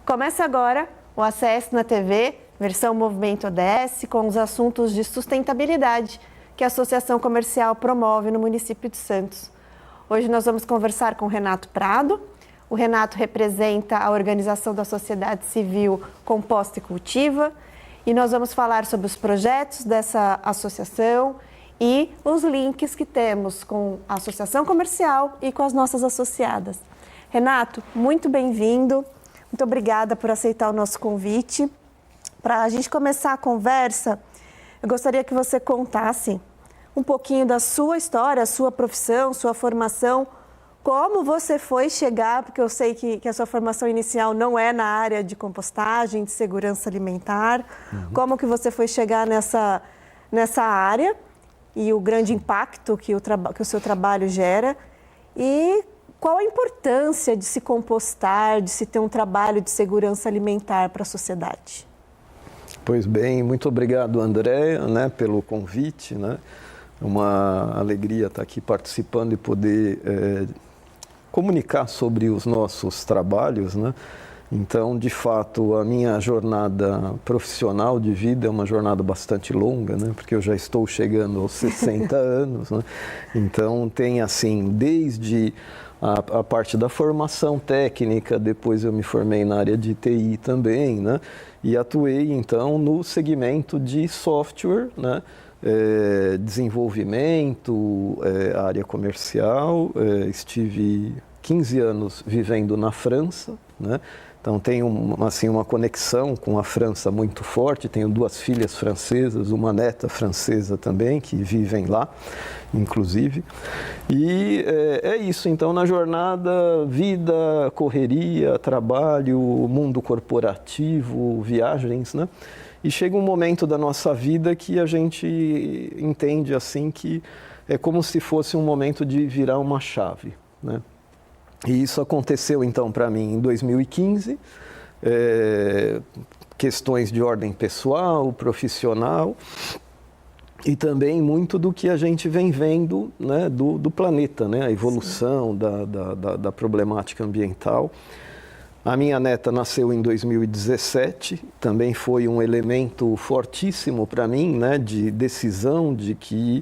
Começa agora o ACS na TV, versão Movimento ODS, com os assuntos de sustentabilidade que a Associação Comercial promove no município de Santos. Hoje nós vamos conversar com Renato Prado. O Renato representa a organização da sociedade civil Composta e Cultiva e nós vamos falar sobre os projetos dessa associação e os links que temos com a Associação Comercial e com as nossas associadas. Renato, muito bem-vindo. Muito obrigada por aceitar o nosso convite. Para a gente começar a conversa, eu gostaria que você contasse um pouquinho da sua história, sua profissão, sua formação, como você foi chegar, porque eu sei que a sua formação inicial não é na área de compostagem, de segurança alimentar, como que você foi chegar nessa área e o grande impacto que o seu trabalho gera e qual a importância de se compostar, de se ter um trabalho de segurança alimentar para a sociedade? Pois bem, muito obrigado, Andréa, pelo convite. Uma alegria estar aqui participando e poder comunicar sobre os nossos trabalhos. Então, de fato, a minha jornada profissional de vida é uma jornada bastante longa, porque eu já estou chegando aos 60 anos. Então, tem assim, desde a parte da formação técnica, depois eu me formei na área de TI também, e atuei então no segmento de software, desenvolvimento, área comercial. Estive 15 anos vivendo na França, então tenho uma conexão com a França muito forte. Tenho 2 filhas francesas, uma neta francesa também, que vivem lá, inclusive. E é isso, então, na jornada, vida, correria, trabalho, mundo corporativo, viagens, E chega um momento da nossa vida que a gente entende assim que é como se fosse um momento de virar uma chave, E isso aconteceu então para mim em 2015, questões de ordem pessoal, profissional e também muito do que a gente vem vendo do planeta, a evolução da problemática ambiental. A minha neta nasceu em 2017, também foi um elemento fortíssimo para mim, de decisão de que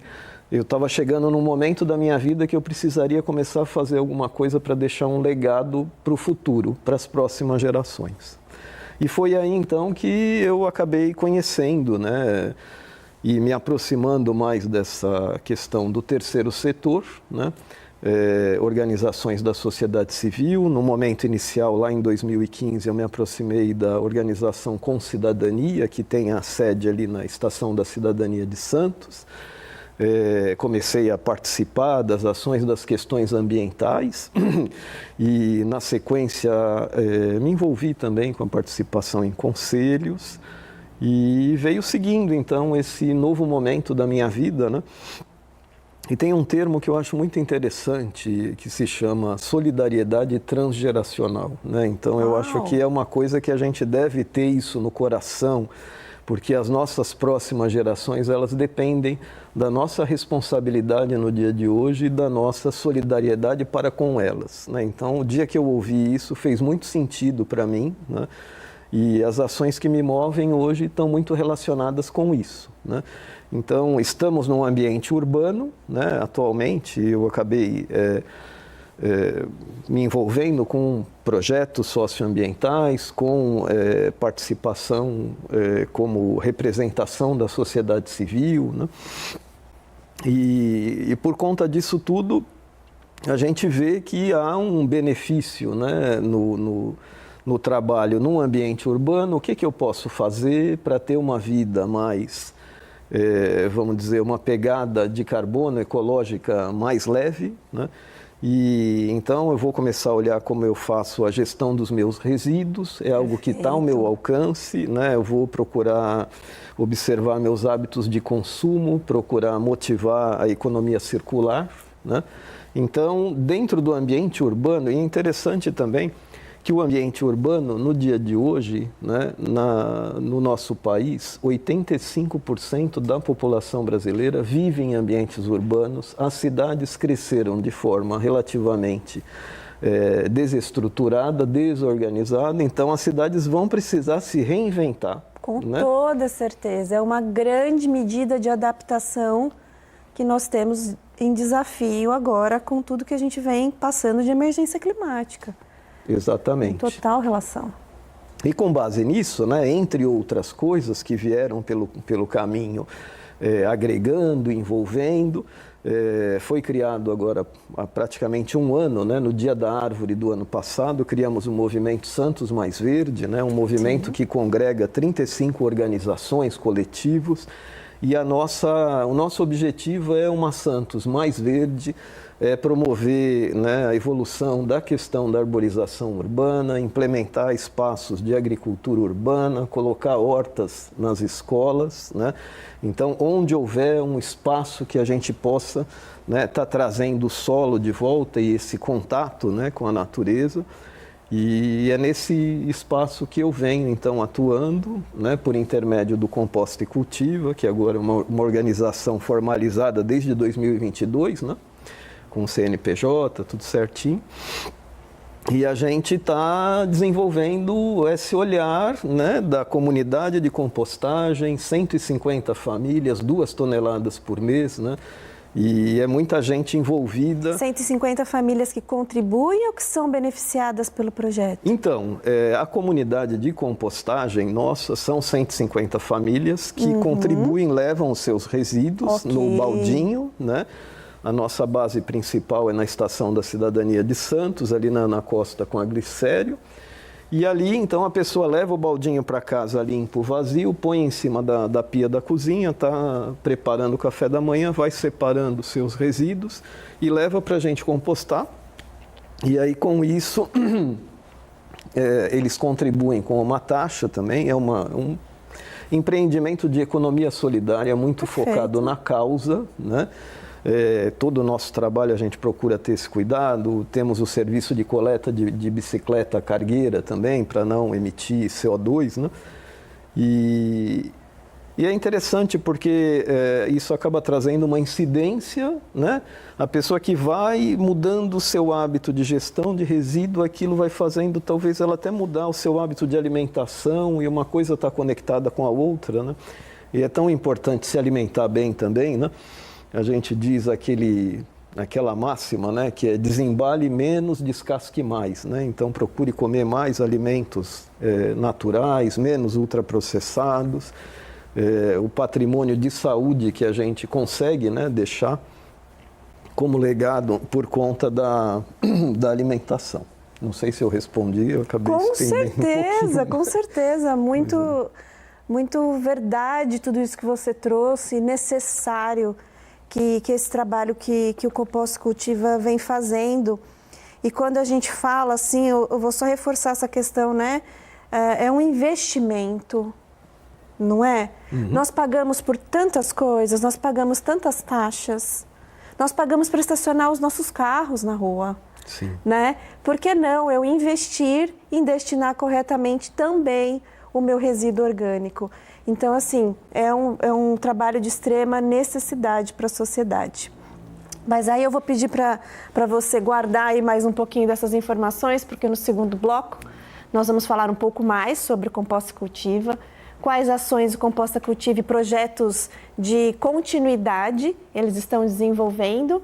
eu estava chegando num momento da minha vida que eu precisaria começar a fazer alguma coisa para deixar um legado para o futuro, para as próximas gerações. E foi aí então que eu acabei conhecendo, e me aproximando mais dessa questão do terceiro setor, organizações da sociedade civil. No momento inicial, lá em 2015, eu me aproximei da organização Com Cidadania, que tem a sede ali na Estação da Cidadania de Santos. Comecei a participar das ações das questões ambientais e, na sequência, me envolvi também com a participação em conselhos e veio seguindo, então, esse novo momento da minha vida, E tem um termo que eu acho muito interessante, que se chama solidariedade transgeracional, Então, eu acho que é uma coisa que a gente deve ter isso no coração, porque as nossas próximas gerações, elas dependem da nossa responsabilidade no dia de hoje e da nossa solidariedade para com elas, Então, o dia que eu ouvi isso, fez muito sentido para mim, E as ações que me movem hoje estão muito relacionadas com isso, Então, estamos num ambiente urbano, Atualmente, eu acabei me envolvendo com projetos socioambientais, com participação como representação da sociedade civil, E por conta disso tudo, a gente vê que há um benefício, no trabalho num ambiente urbano. O que eu posso fazer para ter uma vida mais, vamos dizer, uma pegada de carbono ecológica mais leve, E então eu vou começar a olhar como eu faço a gestão dos meus resíduos, é algo que está ao meu alcance, Eu vou procurar observar meus hábitos de consumo, procurar motivar a economia circular, Então, dentro do ambiente urbano, e é interessante também que o ambiente urbano, no dia de hoje, no nosso país, 85% da população brasileira vive em ambientes urbanos. As cidades cresceram de forma relativamente desestruturada, desorganizada, então as cidades vão precisar se reinventar. Com toda certeza, é uma grande medida de adaptação que nós temos em desafio agora com tudo que a gente vem passando de emergência climática. Exatamente. Em total relação. E com base nisso, né, entre outras coisas que vieram pelo caminho, agregando, envolvendo, foi criado agora há praticamente um ano, né, no Dia da Árvore do ano passado, criamos o movimento Santos Mais Verde, né, um movimento que congrega 35 organizações, coletivos, e o nosso objetivo é uma Santos mais verde, promover, né, a evolução da questão da arborização urbana, implementar espaços de agricultura urbana, colocar hortas nas escolas, né? Então, onde houver um espaço que a gente possa, né, tá trazendo o solo de volta e esse contato, né, com a natureza. E é nesse espaço que eu venho, então, atuando, né, por intermédio do Composta e Cultiva, que agora é uma organização formalizada desde 2022, né, com o CNPJ, tudo certinho. E a gente está desenvolvendo esse olhar, né, da comunidade de compostagem, 150 famílias, 2 toneladas por mês, né? E é muita gente envolvida. 150 famílias que contribuem ou que são beneficiadas pelo projeto? Então, a comunidade de compostagem nossa são 150 famílias que contribuem, levam os seus resíduos no baldinho, né? A nossa base principal é na Estação da Cidadania de Santos, ali na costa com a Glicério. E ali, então, a pessoa leva o baldinho para casa limpo, vazio, põe em cima da pia da cozinha, está preparando o café da manhã, vai separando os seus resíduos e leva para a gente compostar. E aí, com isso, eles contribuem com uma taxa também, é um empreendimento de economia solidária muito focado na causa, né? Todo o nosso trabalho a gente procura ter esse cuidado, temos o serviço de coleta de bicicleta cargueira também, para não emitir CO2, né? E é interessante porque isso acaba trazendo uma incidência, né? A pessoa que vai mudando o seu hábito de gestão de resíduo, aquilo vai fazendo, talvez ela até mudar o seu hábito de alimentação, e uma coisa está conectada com a outra, né? E é tão importante se alimentar bem também, né? A gente diz aquela máxima, né, que é desembale menos, descasque mais, né? Então procure comer mais alimentos naturais, menos ultraprocessados, o patrimônio de saúde que a gente consegue, né, deixar como legado por conta da alimentação. Não sei se eu respondi, eu acabei estendendo com certeza, muito verdade tudo isso que você trouxe, necessário que esse trabalho que o Composta Cultiva vem fazendo. E quando a gente fala assim, eu vou só reforçar essa questão, né? É um investimento, não é? Nós pagamos por tantas coisas, nós pagamos tantas taxas, nós pagamos para estacionar os nossos carros na rua. Sim. Né? Por que não eu investir em destinar corretamente também o meu resíduo orgânico? Então, assim, é um trabalho de extrema necessidade para a sociedade. Mas aí eu vou pedir para você guardar aí mais um pouquinho dessas informações, porque no segundo bloco nós vamos falar um pouco mais sobre o Composta Cultiva, quais ações o Composta Cultiva e projetos de continuidade eles estão desenvolvendo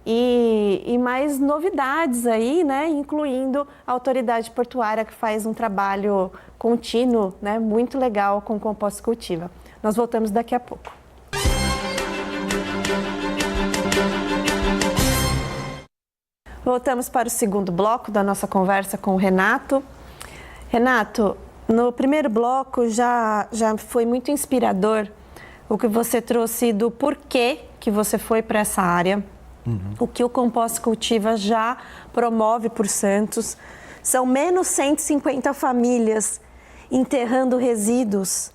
e mais novidades aí, né, incluindo a autoridade portuária que faz um trabalho contínuo, né, muito legal com o Composta Cultiva. Nós voltamos daqui a pouco. Voltamos para o segundo bloco da nossa conversa com o Renato. Renato, no primeiro bloco já foi muito inspirador o que você trouxe do porquê que você foi para essa área. O que o Composta Cultiva já promove por Santos. São menos 150 famílias enterrando resíduos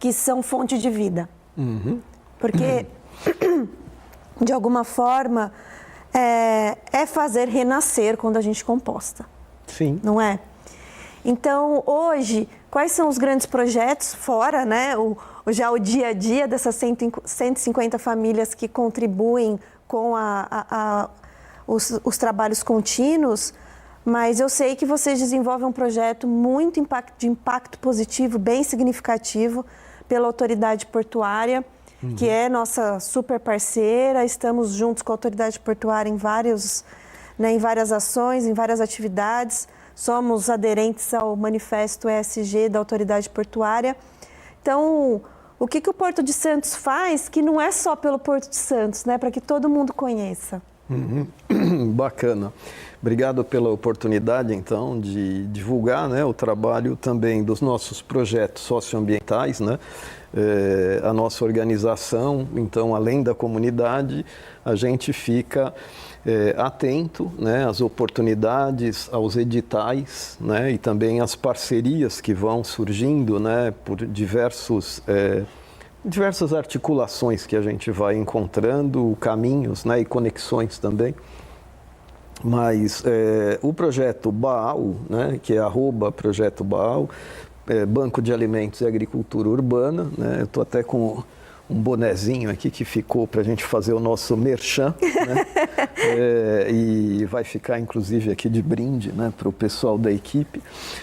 que são fonte de vida. Porque, de alguma forma, é fazer renascer quando a gente composta. Sim. Não é? Então, hoje, quais são os grandes projetos, fora, né, já o dia a dia dessas 150 famílias que contribuem com os trabalhos contínuos, mas eu sei que vocês desenvolvem um projeto muito de impacto positivo, bem significativo, pela autoridade portuária, que é nossa super parceira. Estamos juntos com a autoridade portuária em várias ações, em várias atividades. Somos aderentes ao manifesto ESG da autoridade portuária. Então, o que o Porto de Santos faz, que não é só pelo Porto de Santos, né, para que todo mundo conheça? Bacana. Obrigado pela oportunidade, então, de divulgar, né, o trabalho também dos nossos projetos socioambientais, né? A nossa organização, então, além da comunidade, a gente fica atento, né, às oportunidades, aos editais, né, e também às parcerias que vão surgindo, né, por diversas articulações que a gente vai encontrando, caminhos, né, e conexões também. Mas o projeto Baal, né, que é @projeto Baal, Banco de Alimentos e Agricultura Urbana, né, eu estou até com um bonezinho aqui que ficou para a gente fazer o nosso merchan, né? E vai ficar inclusive aqui de brinde, né, para o pessoal da equipe.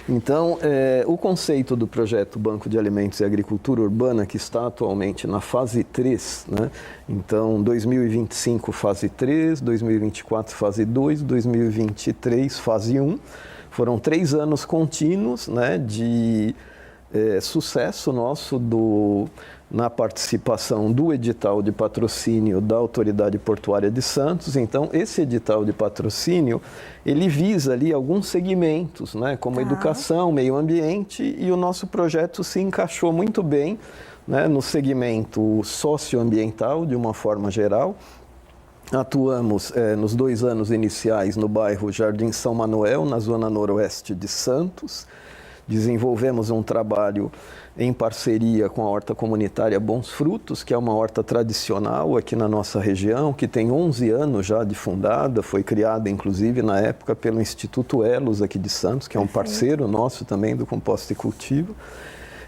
Então, o conceito do projeto Banco de Alimentos e Agricultura Urbana, que está atualmente na fase 3, né? Então 2025 fase 3, 2024 fase 2, 2023 fase 1, foram 3 anos contínuos, né, de sucesso nosso na participação do edital de patrocínio da Autoridade Portuária de Santos. Então, esse edital de patrocínio, ele visa ali alguns segmentos, né, como educação, meio ambiente, e o nosso projeto se encaixou muito bem, né, no segmento socioambiental, de uma forma geral. Atuamos nos 2 anos iniciais no bairro Jardim São Manuel, na zona noroeste de Santos. Desenvolvemos um trabalho em parceria com a horta comunitária Bons Frutos, que é uma horta tradicional aqui na nossa região, que tem 11 anos já de fundada, foi criada inclusive na época pelo Instituto Elos aqui de Santos, que é um parceiro nosso também do Composta e Cultivo.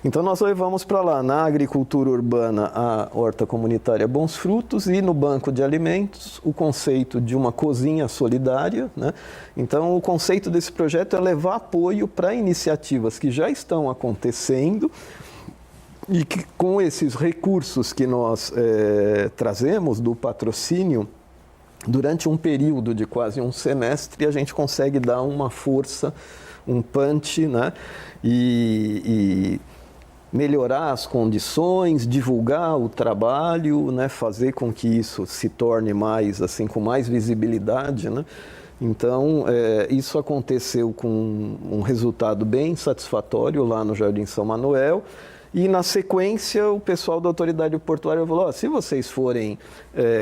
Então nós levamos para lá, na agricultura urbana, a horta comunitária Bons Frutos, e no banco de alimentos o conceito de uma cozinha solidária, né? Então o conceito desse projeto é levar apoio para iniciativas que já estão acontecendo e que, com esses recursos que nós trazemos do patrocínio, durante um período de quase um semestre, a gente consegue dar uma força, um punch, né? E melhorar as condições, divulgar o trabalho, né, fazer com que isso se torne mais, assim, com mais visibilidade, né? Então, isso aconteceu com um resultado bem satisfatório lá no Jardim São Manuel. E, na sequência, o pessoal da autoridade portuária falou: se vocês forem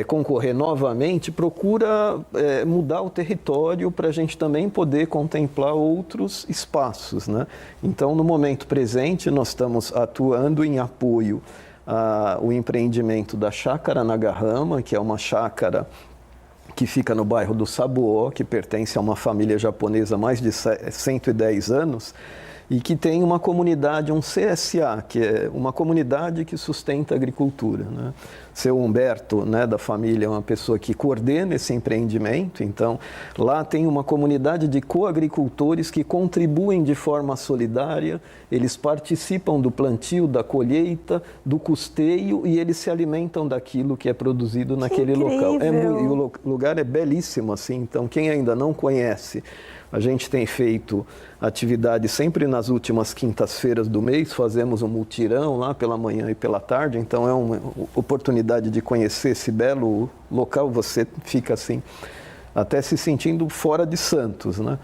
concorrer novamente, procura mudar o território para a gente também poder contemplar outros espaços, né? Então, no momento presente, nós estamos atuando em apoio ao empreendimento da Chácara Nagarrama, que é uma chácara que fica no bairro do Sabuó, que pertence a uma família japonesa há mais de 110 anos, e que tem uma comunidade, um CSA, que é uma comunidade que sustenta a agricultura, né? Seu Humberto, né, da família, é uma pessoa que coordena esse empreendimento. Então, lá tem uma comunidade de coagricultores que contribuem de forma solidária, eles participam do plantio, da colheita, do custeio, e eles se alimentam daquilo que é produzido naquele local. E o lugar é belíssimo, assim. Então, quem ainda não conhece, a gente tem feito atividade sempre nas últimas quintas-feiras do mês, fazemos um mutirão lá pela manhã e pela tarde, então é uma oportunidade de conhecer esse belo local, você fica assim, até se sentindo fora de Santos, né?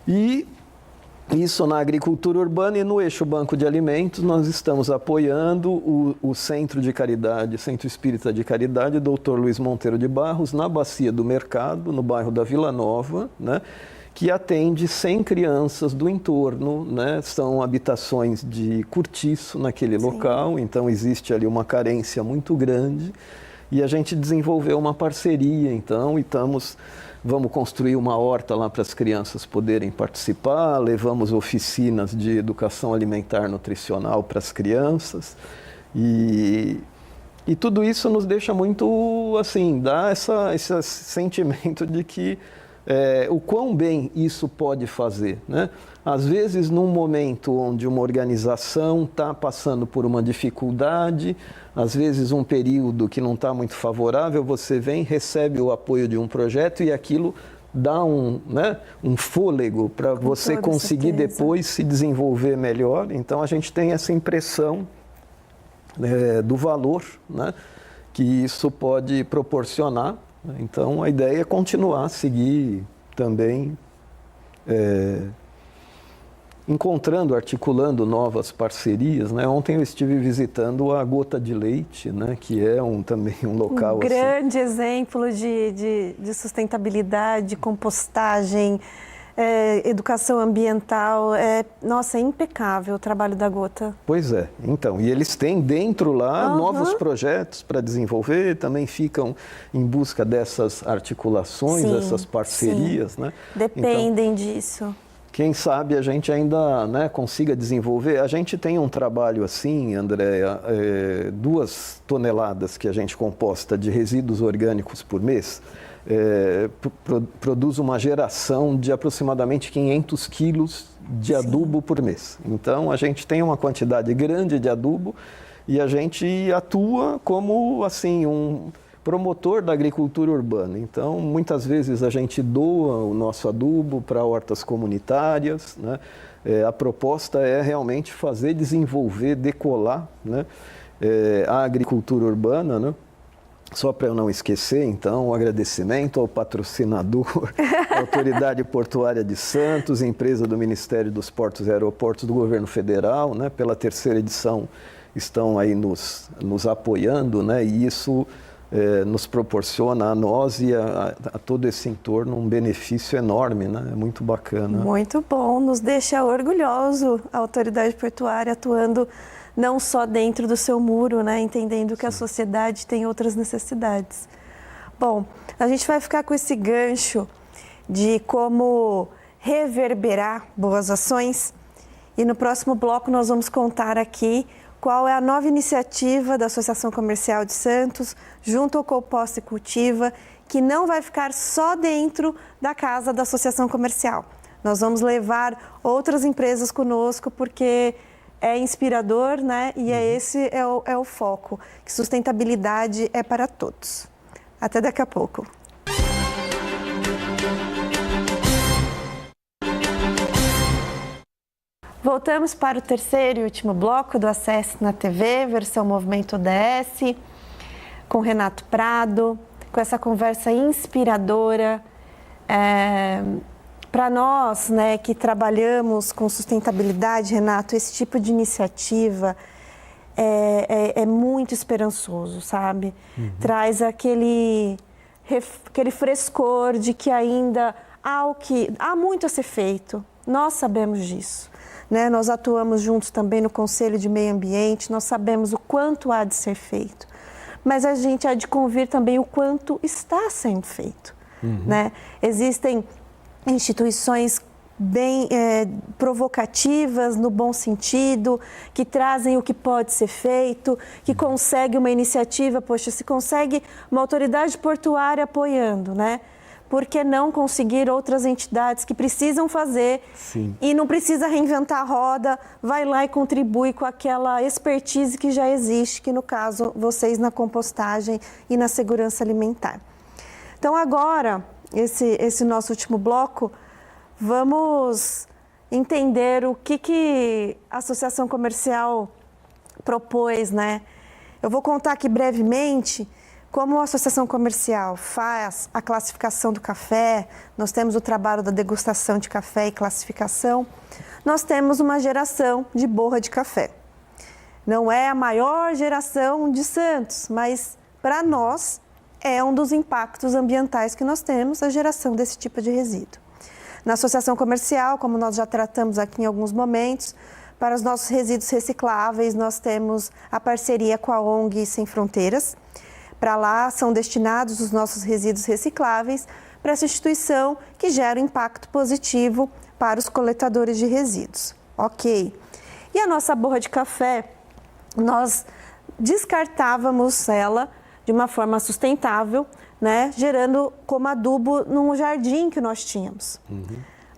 E isso na agricultura urbana. E no eixo Banco de Alimentos nós estamos apoiando o Centro de Caridade, Centro Espírita de Caridade, Dr. Luiz Monteiro de Barros, na Bacia do Mercado, no bairro da Vila Nova, né? Que atende 100 crianças do entorno, né? São habitações de cortiço naquele local, então existe ali uma carência muito grande, e a gente desenvolveu uma parceria, então, e vamos construir uma horta lá para as crianças poderem participar, levamos oficinas de educação alimentar nutricional para as crianças, e tudo isso nos deixa muito, assim, dá esse sentimento de que o quão bem isso pode fazer, né? Às vezes, num momento onde uma organização está passando por uma dificuldade, às vezes um período que não está muito favorável, você vem, recebe o apoio de um projeto e aquilo dá um fôlego para você conseguir depois se desenvolver melhor. Então, a gente tem essa impressão do valor, né, que isso pode proporcionar. Então, a ideia é continuar a seguir também encontrando, articulando novas parcerias, né? Ontem eu estive visitando a Gota de Leite, né? Que é também um local... grande exemplo de sustentabilidade, compostagem, educação ambiental. Nossa, é impecável o trabalho da Gota. Pois é. Então, e eles têm dentro lá novos projetos para desenvolver, também ficam em busca dessas articulações, dessas parcerias, né? Dependem disso. Quem sabe a gente ainda, né, consiga desenvolver. A gente tem um trabalho assim, Andréa, 2 toneladas que a gente composta de resíduos orgânicos por mês, produz uma geração de aproximadamente 500 quilos de adubo por mês. Então, a gente tem uma quantidade grande de adubo e a gente atua como assim, um promotor da agricultura urbana. Então, muitas vezes a gente doa o nosso adubo para hortas comunitárias, né? A proposta é realmente fazer desenvolver, decolar, né, a agricultura urbana, né? Só para eu não esquecer, então, um agradecimento ao patrocinador, Autoridade Portuária de Santos, empresa do Ministério dos Portos e Aeroportos do Governo Federal, né? Pela 3ª edição estão aí nos apoiando, né? E isso nos proporciona a nós e a todo esse entorno um benefício enorme, né? É muito bacana. Muito bom, nos deixa orgulhoso a autoridade portuária atuando não só dentro do seu muro, né? Entendendo que a sociedade tem outras necessidades. Bom, a gente vai ficar com esse gancho de como reverberar boas ações e no próximo bloco nós vamos contar aqui qual é a nova iniciativa da Associação Comercial de Santos, junto ao Composta e Cultiva, que não vai ficar só dentro da casa da Associação Comercial. Nós vamos levar outras empresas conosco, porque é inspirador, né? E esse é o foco, que sustentabilidade é para todos. Até daqui a pouco. Voltamos para o 3º e último bloco do Acesse na TV, versão Movimento ODS, com Renato Prado, com essa conversa inspiradora. Para nós, né, que trabalhamos com sustentabilidade, Renato, esse tipo de iniciativa é muito esperançoso, sabe? Traz aquele frescor de que ainda há muito a ser feito. Nós sabemos disso. Né? Nós atuamos juntos também no Conselho de Meio Ambiente, nós sabemos o quanto há de ser feito, mas a gente há de convir também o quanto está sendo feito. Né? Existem instituições bem provocativas, no bom sentido, que trazem o que pode ser feito, que consegue uma iniciativa, poxa, se consegue uma autoridade portuária apoiando, né? Por que não conseguir outras entidades que precisam fazer? Sim. E não precisa reinventar a roda, vai lá e contribui com aquela expertise que já existe, que no caso, vocês na compostagem e na segurança alimentar. Então agora, esse nosso último bloco, vamos entender o que a Associação Comercial propôs, né? Eu vou contar aqui brevemente como a Associação Comercial faz a classificação do café. Nós temos o trabalho da degustação de café e classificação. Nós temos uma geração de borra de café. Não é a maior geração de Santos, mas para nós é um dos impactos ambientais que nós temos, a geração desse tipo de resíduo. Na Associação Comercial, como nós já tratamos aqui em alguns momentos, para os nossos resíduos recicláveis, nós temos a parceria com a ONG Sem Fronteiras. Para lá são destinados os nossos resíduos recicláveis para essa instituição que gera um impacto positivo para os coletadores de resíduos. Ok. E a nossa borra de café, nós descartávamos ela de uma forma sustentável né, gerando como adubo num jardim que nós tínhamos.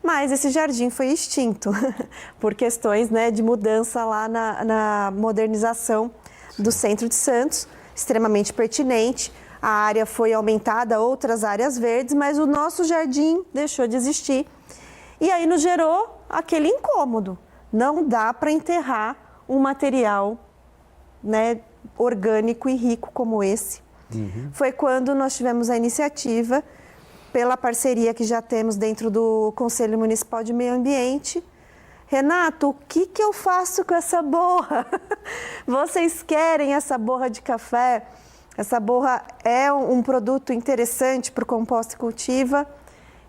Mas esse jardim foi extinto por questões, né, de mudança lá na modernização do centro de Santos, extremamente pertinente. A área foi aumentada, outras áreas verdes, mas o nosso jardim deixou de existir. E aí nos gerou aquele incômodo. Não dá para enterrar um material, né, orgânico e rico como esse. Foi quando nós tivemos a iniciativa, pela parceria que já temos dentro do Conselho Municipal de Meio Ambiente. Renato, o que eu faço com essa borra? Vocês querem essa borra de café? Essa borra é um produto interessante para o Composta e Cultiva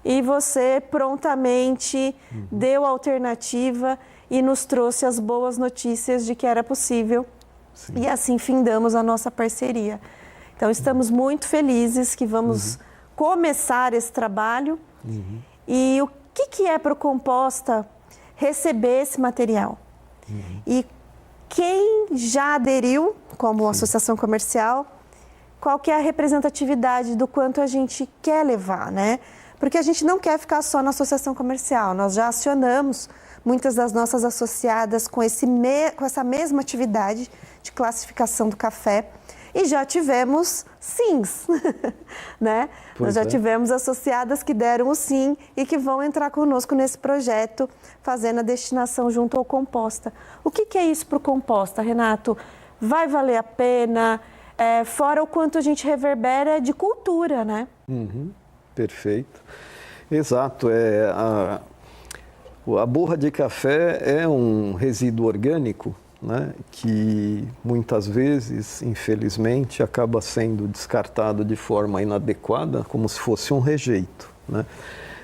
e você prontamente deu a alternativa e nos trouxe as boas notícias de que era possível. Sim. E assim findamos a nossa parceria. Então estamos muito felizes que vamos começar esse trabalho. E o que é para o Composta receber esse material? E quem já aderiu como associação comercial, qual que é a representatividade do quanto a gente quer levar, né? Porque a gente não quer ficar só na associação comercial, nós já acionamos muitas das nossas associadas com essa mesma atividade de classificação do café e já tivemos sims, né? Nós já tivemos associadas que deram o sim e que vão entrar conosco nesse projeto, fazendo a destinação junto ao Composta. O que é isso para o Composta, Renato? Vai valer a pena? Fora o quanto a gente reverbera de cultura, né? Perfeito. Exato. A borra de café é um resíduo orgânico, né, que muitas vezes, infelizmente, acaba sendo descartado de forma inadequada, como se fosse um rejeito, né?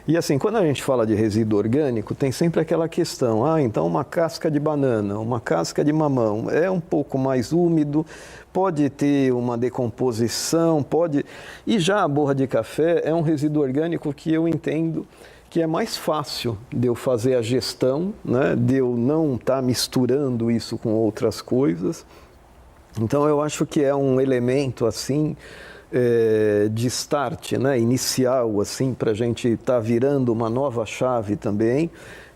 E assim, quando a gente fala de resíduo orgânico, tem sempre aquela questão, então uma casca de banana, uma casca de mamão, é um pouco mais úmido, pode ter uma decomposição, E já a borra de café é um resíduo orgânico que eu entendo que é mais fácil de eu fazer a gestão, né, de eu não estar misturando isso com outras coisas. Então eu acho que é um elemento assim, de start, né, inicial, assim, para a gente estar virando uma nova chave também.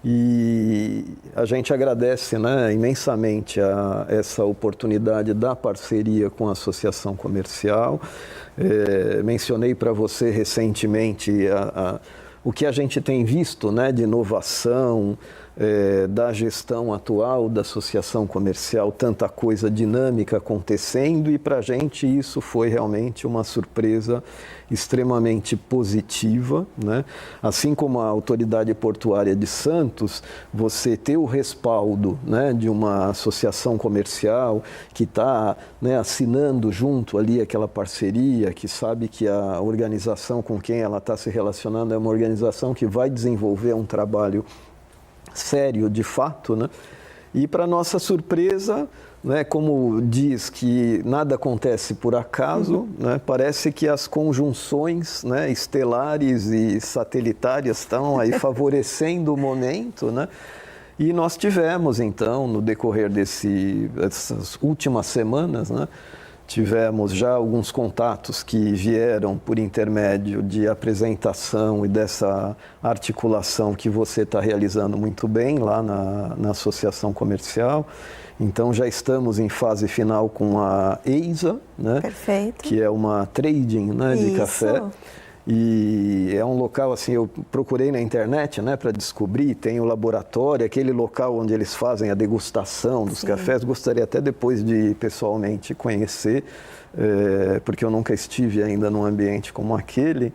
E a gente agradece, né, imensamente essa oportunidade da parceria com a Associação Comercial. Mencionei para você recentemente o que a gente tem visto, né, de inovação, da gestão atual da associação comercial, tanta coisa dinâmica acontecendo, e para a gente isso foi realmente uma surpresa extremamente positiva, né? Assim como a Autoridade Portuária de Santos, você ter o respaldo, né, de uma associação comercial que está, né, assinando junto ali aquela parceria, que sabe que a organização com quem ela está se relacionando é uma organização que vai desenvolver um trabalho sério de fato, né? E para nossa surpresa, né, como diz que nada acontece por acaso, né, parece que as conjunções, né, estelares e satelitárias estão aí favorecendo o momento, né? E nós tivemos então, no decorrer dessas últimas semanas, né, tivemos já alguns contatos que vieram por intermédio de apresentação e dessa articulação que você está realizando muito bem lá na Associação Comercial. Então já estamos em fase final com a EISA, né? Perfeito. Que é uma trading, né, de café. E é um local, assim, eu procurei na internet, né, para descobrir, tem o laboratório, aquele local onde eles fazem a degustação dos cafés. Gostaria até depois de pessoalmente conhecer, porque eu nunca estive ainda num ambiente como aquele.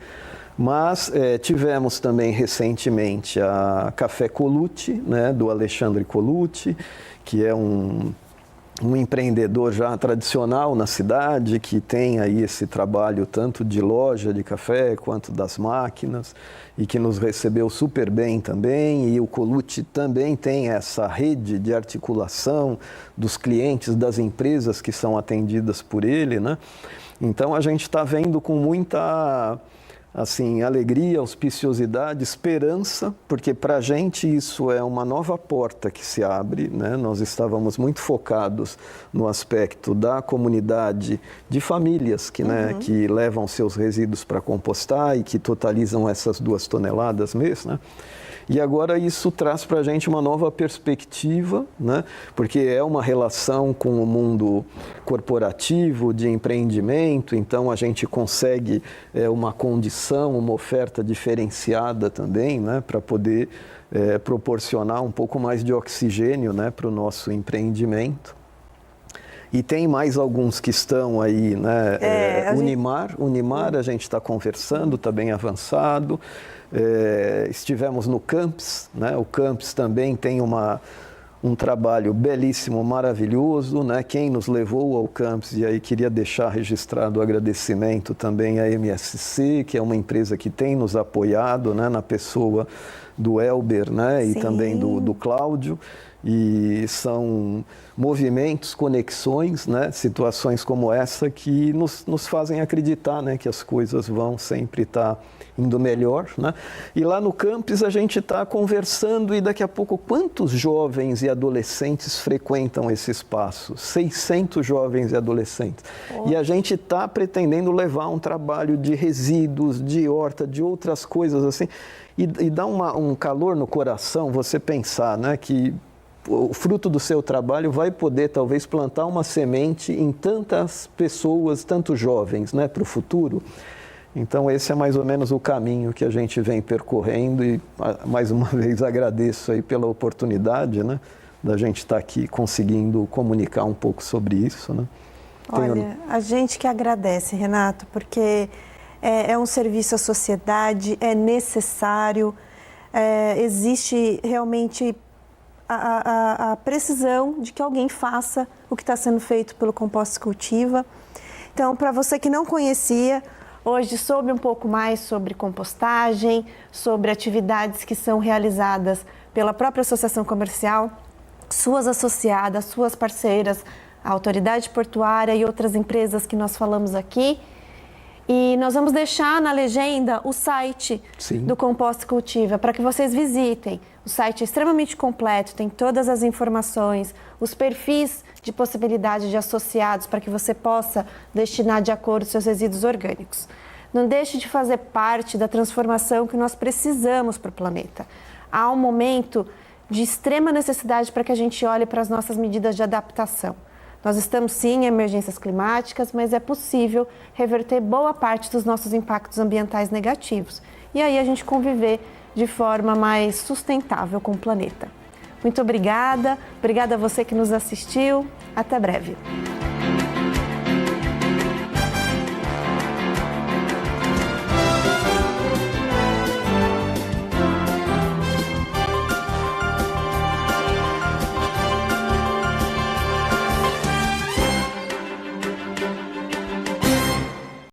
Mas tivemos também recentemente a Café Colucci, né, do Alexandre Colucci, que é um empreendedor já tradicional na cidade, que tem aí esse trabalho tanto de loja de café quanto das máquinas, e que nos recebeu super bem também. E o Colucci também tem essa rede de articulação dos clientes das empresas que são atendidas por ele, né? Então a gente está vendo com muita assim, alegria, auspiciosidade, esperança, porque para a gente isso é uma nova porta que se abre, né? Nós estávamos muito focados no aspecto da comunidade de famílias que, né, que levam seus resíduos para compostar e que totalizam essas 2 toneladas mês, né? E agora isso traz para a gente uma nova perspectiva, né? Porque é uma relação com o mundo corporativo, de empreendimento, então a gente consegue uma condição, uma oferta diferenciada também, né? Para poder proporcionar um pouco mais de oxigênio, né? Para o nosso empreendimento. E tem mais alguns que estão aí, né? Unimar, a gente está conversando, está bem avançado. Estivemos no Campus, né? O Campus também tem um trabalho belíssimo, maravilhoso, né? Quem nos levou ao Campus, e aí queria deixar registrado o agradecimento também à MSC, que é uma empresa que tem nos apoiado, né? Na pessoa do Elber, né? E também do Cláudio. E são movimentos, conexões, né? Situações como essa que nos fazem acreditar, né? Que as coisas vão sempre estar indo melhor, né? E lá no campus a gente está conversando e daqui a pouco quantos jovens e adolescentes frequentam esse espaço? 600 jovens e adolescentes. E a gente está pretendendo levar um trabalho de resíduos, de horta, de outras coisas assim. E dá um calor no coração você pensar, né? Que o fruto do seu trabalho vai poder talvez plantar uma semente em tantas pessoas, tantos jovens, né? Para o futuro. Então, esse é mais ou menos o caminho que a gente vem percorrendo e, mais uma vez, agradeço aí pela oportunidade, né, da gente estar aqui conseguindo comunicar um pouco sobre isso, né. Olha, a gente que agradece, Renato, porque é um serviço à sociedade, é necessário, existe realmente a precisão de que alguém faça o que está sendo feito pelo Compostos Cultiva. Então, para você que não conhecia, hoje soube um pouco mais sobre compostagem, sobre atividades que são realizadas pela própria associação comercial, suas associadas, suas parceiras, a autoridade portuária e outras empresas que nós falamos aqui. E nós vamos deixar na legenda o site do Compostos Cultiva para que vocês visitem. O site é extremamente completo, tem todas as informações, os perfis de possibilidade de associados para que você possa destinar de acordo seus resíduos orgânicos. Não deixe de fazer parte da transformação que nós precisamos para o planeta. Há um momento de extrema necessidade para que a gente olhe para as nossas medidas de adaptação. Nós estamos sim em emergências climáticas, mas é possível reverter boa parte dos nossos impactos ambientais negativos. E aí a gente conviver de forma mais sustentável com o planeta. Muito obrigada, obrigada a você que nos assistiu. Até breve.